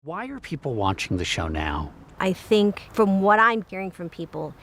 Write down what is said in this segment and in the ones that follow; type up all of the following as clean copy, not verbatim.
Why are people watching the show now? I think from what I'm hearing from people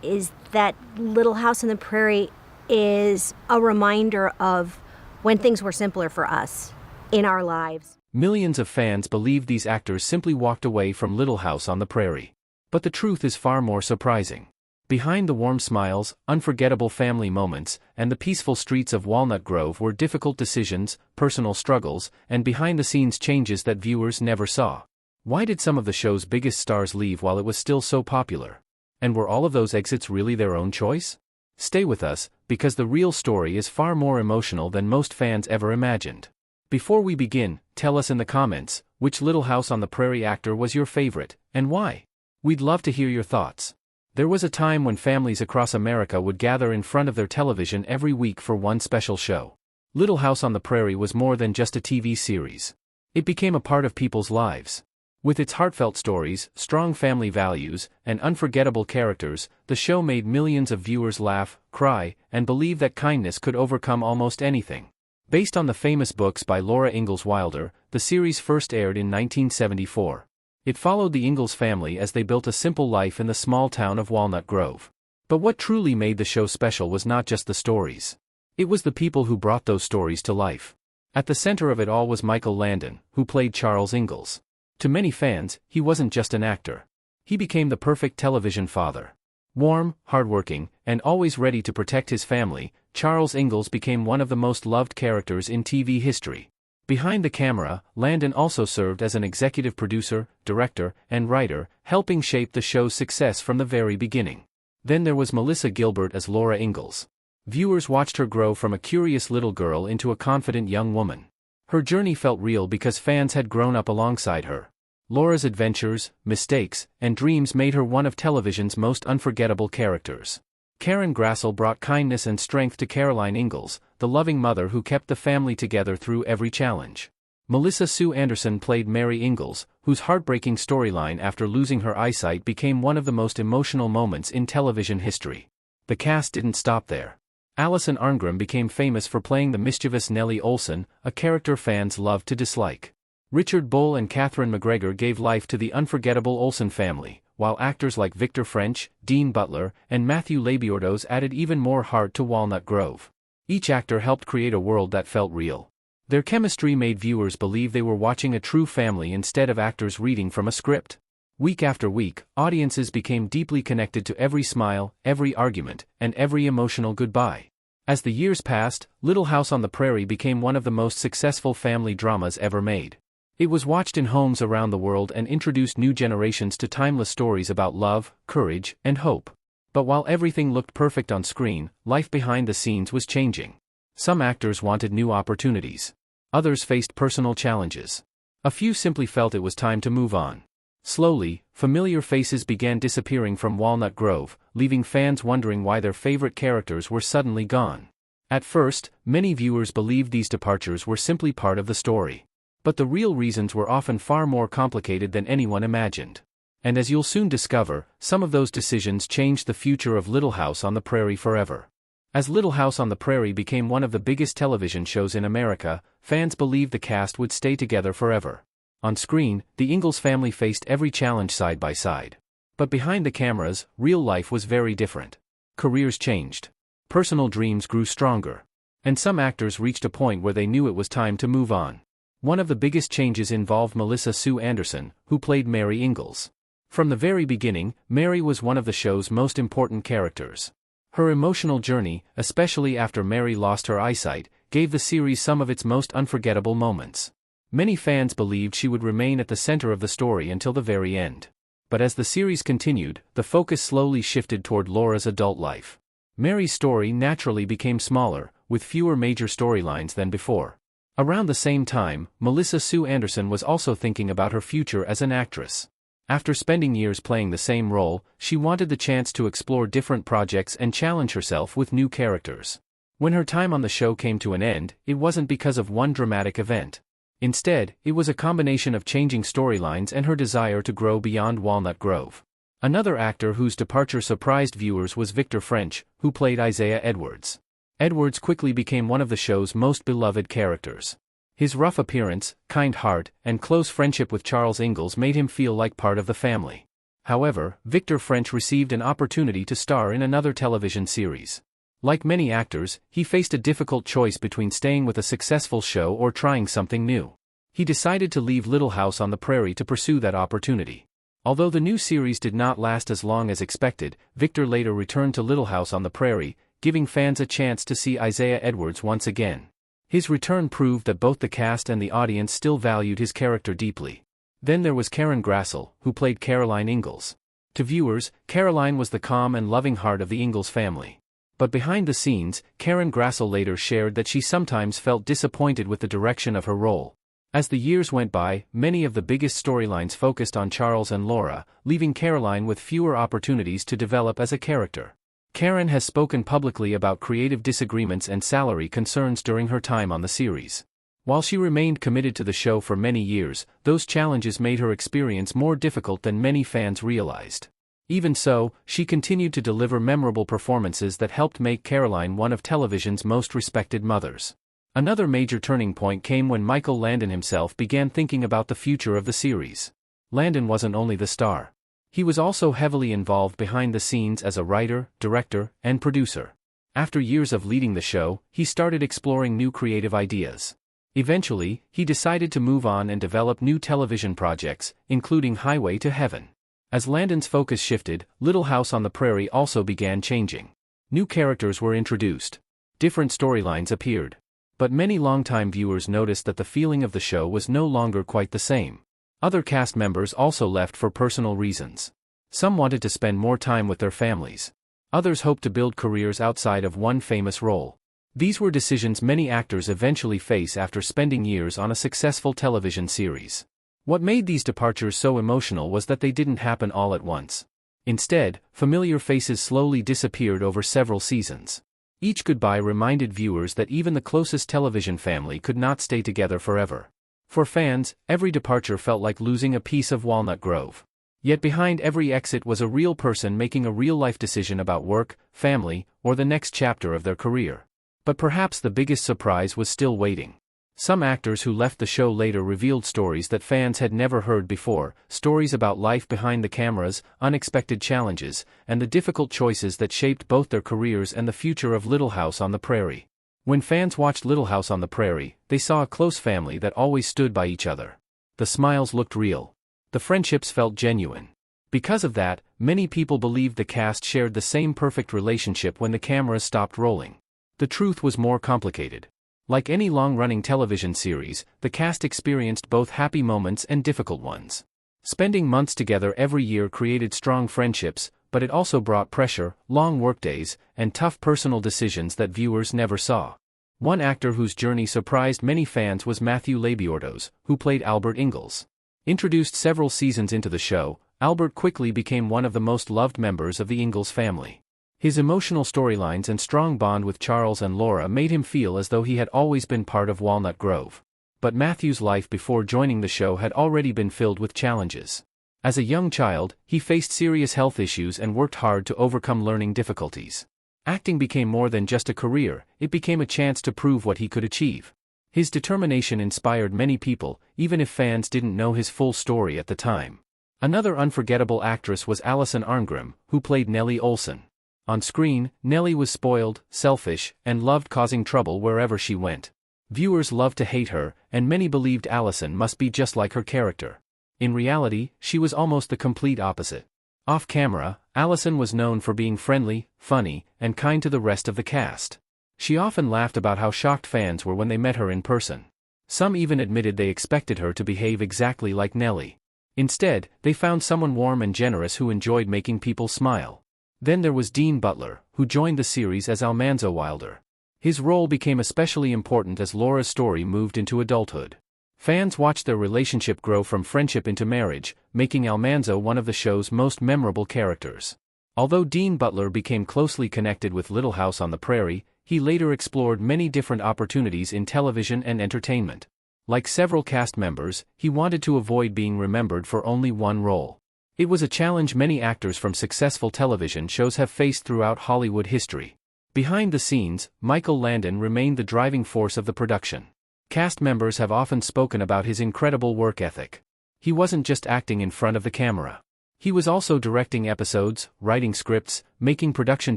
is that Little House on the Prairie is a reminder of when things were simpler for us in our lives. Millions of fans believe these actors simply walked away from Little House on the Prairie. But the truth is far more surprising. Behind the warm smiles, unforgettable family moments, and the peaceful streets of Walnut Grove were difficult decisions, personal struggles, and behind-the-scenes changes that viewers never saw. Why did some of the show's biggest stars leave while it was still so popular? And were all of those exits really their own choice? Stay with us, because the real story is far more emotional than most fans ever imagined. Before we begin, tell us in the comments, which Little House on the Prairie actor was your favorite, and why? We'd love to hear your thoughts. There was a time when families across America would gather in front of their television every week for one special show. Little House on the Prairie was more than just a TV series. It became a part of people's lives. With its heartfelt stories, strong family values, and unforgettable characters, the show made millions of viewers laugh, cry, and believe that kindness could overcome almost anything. Based on the famous books by Laura Ingalls Wilder, the series first aired in 1974. It followed the Ingalls family as they built a simple life in the small town of Walnut Grove. But what truly made the show special was not just the stories. It was the people who brought those stories to life. At the center of it all was Michael Landon, who played Charles Ingalls. To many fans, he wasn't just an actor. He became the perfect television father. Warm, hardworking, and always ready to protect his family, Charles Ingalls became one of the most loved characters in TV history. Behind the camera, Landon also served as an executive producer, director, and writer, helping shape the show's success from the very beginning. Then there was Melissa Gilbert as Laura Ingalls. Viewers watched her grow from a curious little girl into a confident young woman. Her journey felt real because fans had grown up alongside her. Laura's adventures, mistakes, and dreams made her one of television's most unforgettable characters. Karen Grassel brought kindness and strength to Caroline Ingalls, the loving mother who kept the family together through every challenge. Melissa Sue Anderson played Mary Ingalls, whose heartbreaking storyline after losing her eyesight became one of the most emotional moments in television history. The cast didn't stop there. Alison Arngrim became famous for playing the mischievous Nellie Olson, a character fans loved to dislike. Richard Bull and Catherine McGregor gave life to the unforgettable Olsen family, while actors like Victor French, Dean Butler, and Matthew Labiordos added even more heart to Walnut Grove. Each actor helped create a world that felt real. Their chemistry made viewers believe they were watching a true family instead of actors reading from a script. Week after week, audiences became deeply connected to every smile, every argument, and every emotional goodbye. As the years passed, Little House on the Prairie became one of the most successful family dramas ever made. It was watched in homes around the world and introduced new generations to timeless stories about love, courage, and hope. But while everything looked perfect on screen, life behind the scenes was changing. Some actors wanted new opportunities. Others faced personal challenges. A few simply felt it was time to move on. Slowly, familiar faces began disappearing from Walnut Grove, leaving fans wondering why their favorite characters were suddenly gone. At first, many viewers believed these departures were simply part of the story. But the real reasons were often far more complicated than anyone imagined. And as you'll soon discover, some of those decisions changed the future of Little House on the Prairie forever. As Little House on the Prairie became one of the biggest television shows in America, fans believed the cast would stay together forever. On screen, the Ingalls family faced every challenge side by side. But behind the cameras, real life was very different. Careers changed. Personal dreams grew stronger. And some actors reached a point where they knew it was time to move on. One of the biggest changes involved Melissa Sue Anderson, who played Mary Ingalls. From the very beginning, Mary was one of the show's most important characters. Her emotional journey, especially after Mary lost her eyesight, gave the series some of its most unforgettable moments. Many fans believed she would remain at the center of the story until the very end. But as the series continued, the focus slowly shifted toward Laura's adult life. Mary's story naturally became smaller, with fewer major storylines than before. Around the same time, Melissa Sue Anderson was also thinking about her future as an actress. After spending years playing the same role, she wanted the chance to explore different projects and challenge herself with new characters. When her time on the show came to an end, it wasn't because of one dramatic event. Instead, it was a combination of changing storylines and her desire to grow beyond Walnut Grove. Another actor whose departure surprised viewers was Victor French, who played Isaiah Edwards. Edwards quickly became one of the show's most beloved characters. His rough appearance, kind heart, and close friendship with Charles Ingalls made him feel like part of the family. However, Victor French received an opportunity to star in another television series. Like many actors, he faced a difficult choice between staying with a successful show or trying something new. He decided to leave Little House on the Prairie to pursue that opportunity. Although the new series did not last as long as expected, Victor later returned to Little House on the Prairie, giving fans a chance to see Isaiah Edwards once again. His return proved that both the cast and the audience still valued his character deeply. Then there was Karen Grassel, who played Caroline Ingalls. To viewers, Caroline was the calm and loving heart of the Ingalls family. But behind the scenes, Karen Grassel later shared that she sometimes felt disappointed with the direction of her role. As the years went by, many of the biggest storylines focused on Charles and Laura, leaving Caroline with fewer opportunities to develop as a character. Karen has spoken publicly about creative disagreements and salary concerns during her time on the series. While she remained committed to the show for many years, those challenges made her experience more difficult than many fans realized. Even so, she continued to deliver memorable performances that helped make Caroline one of television's most respected mothers. Another major turning point came when Michael Landon himself began thinking about the future of the series. Landon wasn't only the star. He was also heavily involved behind the scenes as a writer, director, and producer. After years of leading the show, he started exploring new creative ideas. Eventually, he decided to move on and develop new television projects, including Highway to Heaven. As Landon's focus shifted, Little House on the Prairie also began changing. New characters were introduced. Different storylines appeared. But many longtime viewers noticed that the feeling of the show was no longer quite the same. Other cast members also left for personal reasons. Some wanted to spend more time with their families. Others hoped to build careers outside of one famous role. These were decisions many actors eventually face after spending years on a successful television series. What made these departures so emotional was that they didn't happen all at once. Instead, familiar faces slowly disappeared over several seasons. Each goodbye reminded viewers that even the closest television family could not stay together forever. For fans, every departure felt like losing a piece of Walnut Grove. Yet behind every exit was a real person making a real-life decision about work, family, or the next chapter of their career. But perhaps the biggest surprise was still waiting. Some actors who left the show later revealed stories that fans had never heard before, stories about life behind the cameras, unexpected challenges, and the difficult choices that shaped both their careers and the future of Little House on the Prairie. When fans watched Little House on the Prairie, they saw a close family that always stood by each other. The smiles looked real. The friendships felt genuine. Because of that, many people believed the cast shared the same perfect relationship when the cameras stopped rolling. The truth was more complicated. Like any long-running television series, the cast experienced both happy moments and difficult ones. Spending months together every year created strong friendships, but it also brought pressure, long workdays, and tough personal decisions that viewers never saw. One actor whose journey surprised many fans was Matthew Labiortos, who played Albert Ingalls. Introduced several seasons into the show, Albert quickly became one of the most loved members of the Ingalls family. His emotional storylines and strong bond with Charles and Laura made him feel as though he had always been part of Walnut Grove. But Matthew's life before joining the show had already been filled with challenges. As a young child, he faced serious health issues and worked hard to overcome learning difficulties. Acting became more than just a career, it became a chance to prove what he could achieve. His determination inspired many people, even if fans didn't know his full story at the time. Another unforgettable actress was Allison Arngrim, who played Nellie Olson. On screen, Nellie was spoiled, selfish, and loved causing trouble wherever she went. Viewers loved to hate her, and many believed Allison must be just like her character. In reality, she was almost the complete opposite. Off-camera, Allison was known for being friendly, funny, and kind to the rest of the cast. She often laughed about how shocked fans were when they met her in person. Some even admitted they expected her to behave exactly like Nellie. Instead, they found someone warm and generous who enjoyed making people smile. Then there was Dean Butler, who joined the series as Almanzo Wilder. His role became especially important as Laura's story moved into adulthood. Fans watched their relationship grow from friendship into marriage, making Almanzo one of the show's most memorable characters. Although Dean Butler became closely connected with Little House on the Prairie, he later explored many different opportunities in television and entertainment. Like several cast members, he wanted to avoid being remembered for only one role. It was a challenge many actors from successful television shows have faced throughout Hollywood history. Behind the scenes, Michael Landon remained the driving force of the production. Cast members have often spoken about his incredible work ethic. He wasn't just acting in front of the camera. He was also directing episodes, writing scripts, making production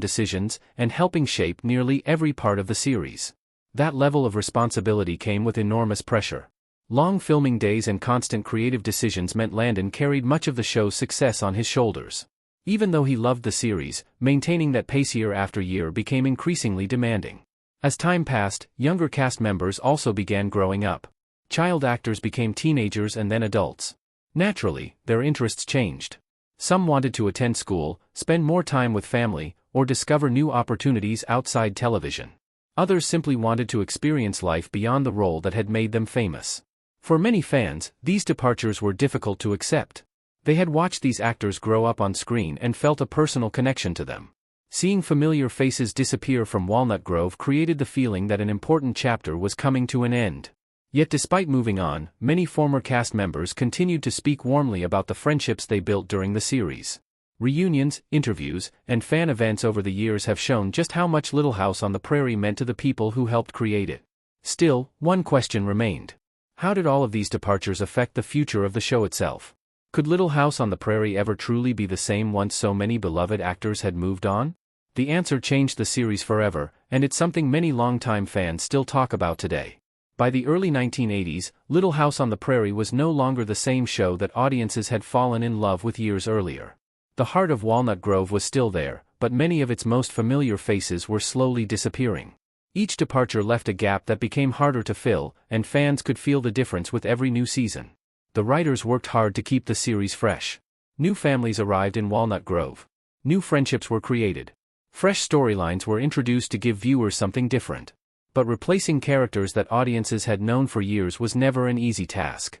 decisions, and helping shape nearly every part of the series. That level of responsibility came with enormous pressure. Long filming days and constant creative decisions meant Landon carried much of the show's success on his shoulders. Even though he loved the series, maintaining that pace year after year became increasingly demanding. As time passed, younger cast members also began growing up. Child actors became teenagers and then adults. Naturally, their interests changed. Some wanted to attend school, spend more time with family, or discover new opportunities outside television. Others simply wanted to experience life beyond the role that had made them famous. For many fans, these departures were difficult to accept. They had watched these actors grow up on screen and felt a personal connection to them. Seeing familiar faces disappear from Walnut Grove created the feeling that an important chapter was coming to an end. Yet despite moving on, many former cast members continued to speak warmly about the friendships they built during the series. Reunions, interviews, and fan events over the years have shown just how much Little House on the Prairie meant to the people who helped create it. Still, one question remained. How did all of these departures affect the future of the show itself? Could Little House on the Prairie ever truly be the same once so many beloved actors had moved on? The answer changed the series forever, and it's something many longtime fans still talk about today. By the early 1980s, Little House on the Prairie was no longer the same show that audiences had fallen in love with years earlier. The heart of Walnut Grove was still there, but many of its most familiar faces were slowly disappearing. Each departure left a gap that became harder to fill, and fans could feel the difference with every new season. The writers worked hard to keep the series fresh. New families arrived in Walnut Grove. New friendships were created. Fresh storylines were introduced to give viewers something different. But replacing characters that audiences had known for years was never an easy task.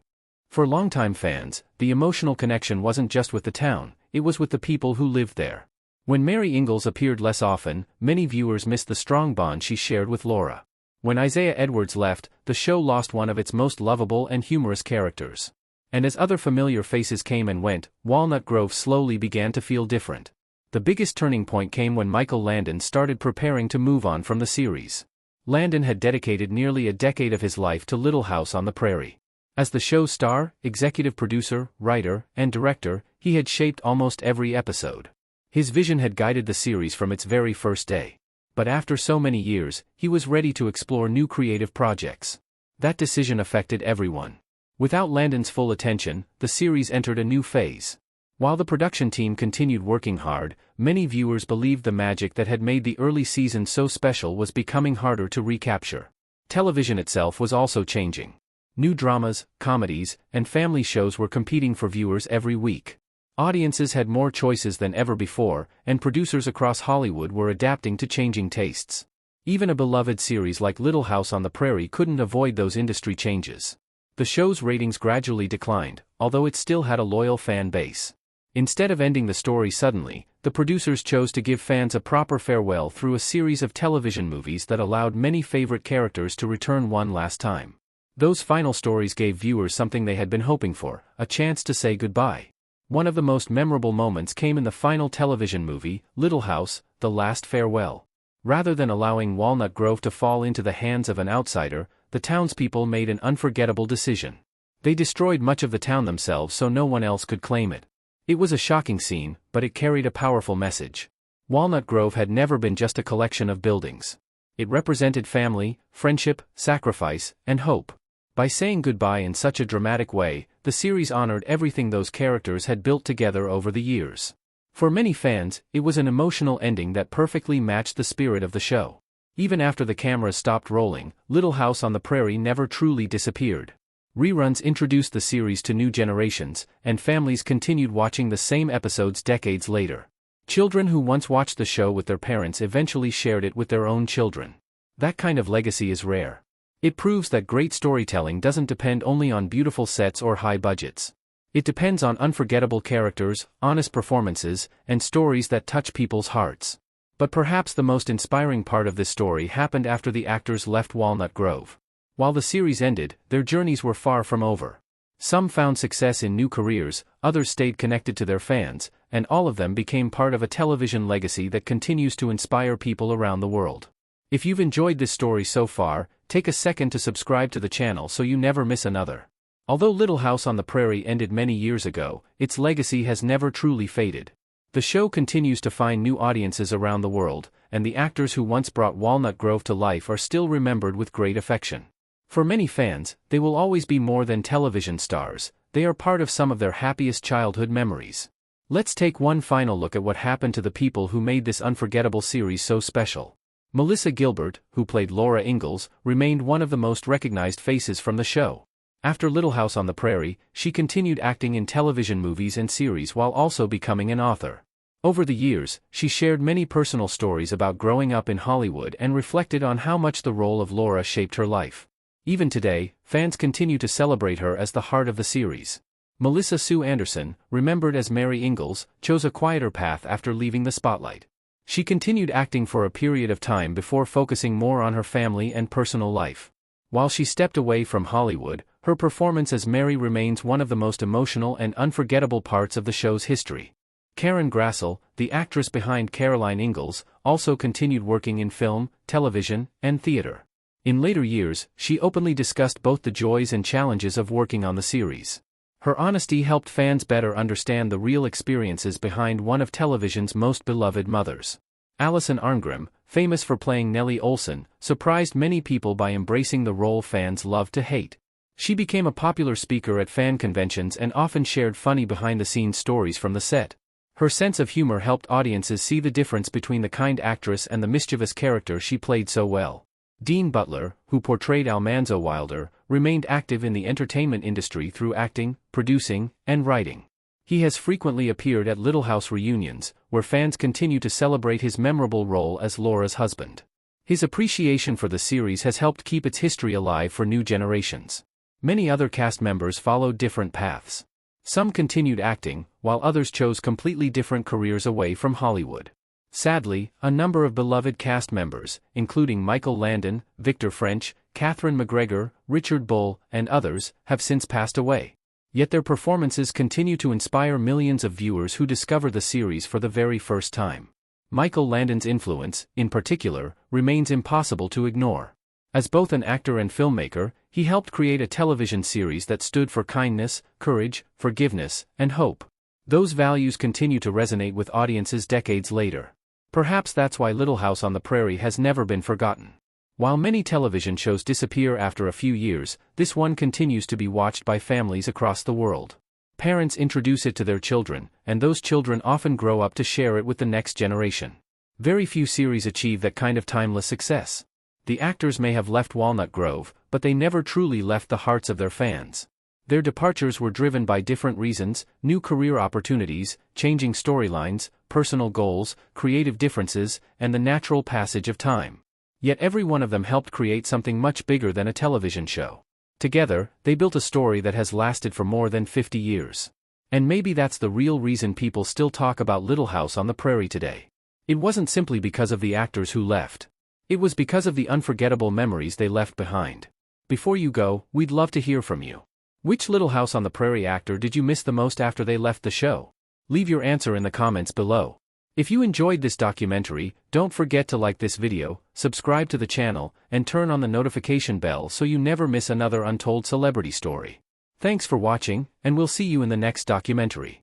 For longtime fans, the emotional connection wasn't just with the town, it was with the people who lived there. When Mary Ingalls appeared less often, many viewers missed the strong bond she shared with Laura. When Isaiah Edwards left, the show lost one of its most lovable and humorous characters. And as other familiar faces came and went, Walnut Grove slowly began to feel different. The biggest turning point came when Michael Landon started preparing to move on from the series. Landon had dedicated nearly a decade of his life to Little House on the Prairie. As the show's star, executive producer, writer, and director, he had shaped almost every episode. His vision had guided the series from its very first day. But after so many years, he was ready to explore new creative projects. That decision affected everyone. Without Landon's full attention, the series entered a new phase. While the production team continued working hard, many viewers believed the magic that had made the early seasons so special was becoming harder to recapture. Television itself was also changing. New dramas, comedies, and family shows were competing for viewers every week. Audiences had more choices than ever before, and producers across Hollywood were adapting to changing tastes. Even a beloved series like Little House on the Prairie couldn't avoid those industry changes. The show's ratings gradually declined, although it still had a loyal fan base. Instead of ending the story suddenly, the producers chose to give fans a proper farewell through a series of television movies that allowed many favorite characters to return one last time. Those final stories gave viewers something they had been hoping for, a chance to say goodbye. One of the most memorable moments came in the final television movie, Little House, The Last Farewell. Rather than allowing Walnut Grove to fall into the hands of an outsider, the townspeople made an unforgettable decision. They destroyed much of the town themselves so no one else could claim it. It was a shocking scene, but it carried a powerful message. Walnut Grove had never been just a collection of buildings. It represented family, friendship, sacrifice, and hope. By saying goodbye in such a dramatic way, the series honored everything those characters had built together over the years. For many fans, it was an emotional ending that perfectly matched the spirit of the show. Even after the cameras stopped rolling, Little House on the Prairie never truly disappeared. Reruns introduced the series to new generations, and families continued watching the same episodes decades later. Children who once watched the show with their parents eventually shared it with their own children. That kind of legacy is rare. It proves that great storytelling doesn't depend only on beautiful sets or high budgets. It depends on unforgettable characters, honest performances, and stories that touch people's hearts. But perhaps the most inspiring part of this story happened after the actors left Walnut Grove. While the series ended, their journeys were far from over. Some found success in new careers, others stayed connected to their fans, and all of them became part of a television legacy that continues to inspire people around the world. If you've enjoyed this story so far, take a second to subscribe to the channel so you never miss another. Although Little House on the Prairie ended many years ago, its legacy has never truly faded. The show continues to find new audiences around the world, and the actors who once brought Walnut Grove to life are still remembered with great affection. For many fans, they will always be more than television stars. They are part of some of their happiest childhood memories. Let's take one final look at what happened to the people who made this unforgettable series so special. Melissa Gilbert, who played Laura Ingalls, remained one of the most recognized faces from the show. After Little House on the Prairie, she continued acting in television movies and series while also becoming an author. Over the years, she shared many personal stories about growing up in Hollywood and reflected on how much the role of Laura shaped her life. Even today, fans continue to celebrate her as the heart of the series. Melissa Sue Anderson, remembered as Mary Ingalls, chose a quieter path after leaving the spotlight. She continued acting for a period of time before focusing more on her family and personal life. While she stepped away from Hollywood, her performance as Mary remains one of the most emotional and unforgettable parts of the show's history. Karen Grassel, the actress behind Caroline Ingalls, also continued working in film, television, and theater. In later years, she openly discussed both the joys and challenges of working on the series. Her honesty helped fans better understand the real experiences behind one of television's most beloved mothers. Alison Arngrim, famous for playing Nellie Olson, surprised many people by embracing the role fans loved to hate. She became a popular speaker at fan conventions and often shared funny behind-the-scenes stories from the set. Her sense of humor helped audiences see the difference between the kind actress and the mischievous character she played so well. Dean Butler, who portrayed Almanzo Wilder, remained active in the entertainment industry through acting, producing, and writing. He has frequently appeared at Little House reunions, where fans continue to celebrate his memorable role as Laura's husband. His appreciation for the series has helped keep its history alive for new generations. Many other cast members followed different paths. Some continued acting, while others chose completely different careers away from Hollywood. Sadly, a number of beloved cast members, including Michael Landon, Victor French, Catherine McGregor, Richard Bull, and others, have since passed away. Yet their performances continue to inspire millions of viewers who discover the series for the very first time. Michael Landon's influence, in particular, remains impossible to ignore. As both an actor and filmmaker, he helped create a television series that stood for kindness, courage, forgiveness, and hope. Those values continue to resonate with audiences decades later. Perhaps that's why Little House on the Prairie has never been forgotten. While many television shows disappear after a few years, this one continues to be watched by families across the world. Parents introduce it to their children, and those children often grow up to share it with the next generation. Very few series achieve that kind of timeless success. The actors may have left Walnut Grove, but they never truly left the hearts of their fans. Their departures were driven by different reasons: new career opportunities, changing storylines, personal goals, creative differences, and the natural passage of time. Yet every one of them helped create something much bigger than a television show. Together, they built a story that has lasted for more than 50 years. And maybe that's the real reason people still talk about Little House on the Prairie today. It wasn't simply because of the actors who left. It was because of the unforgettable memories they left behind. Before you go, we'd love to hear from you. Which Little House on the Prairie actor did you miss the most after they left the show? Leave your answer in the comments below. If you enjoyed this documentary, don't forget to like this video, subscribe to the channel, and turn on the notification bell so you never miss another untold celebrity story. Thanks for watching, and we'll see you in the next documentary.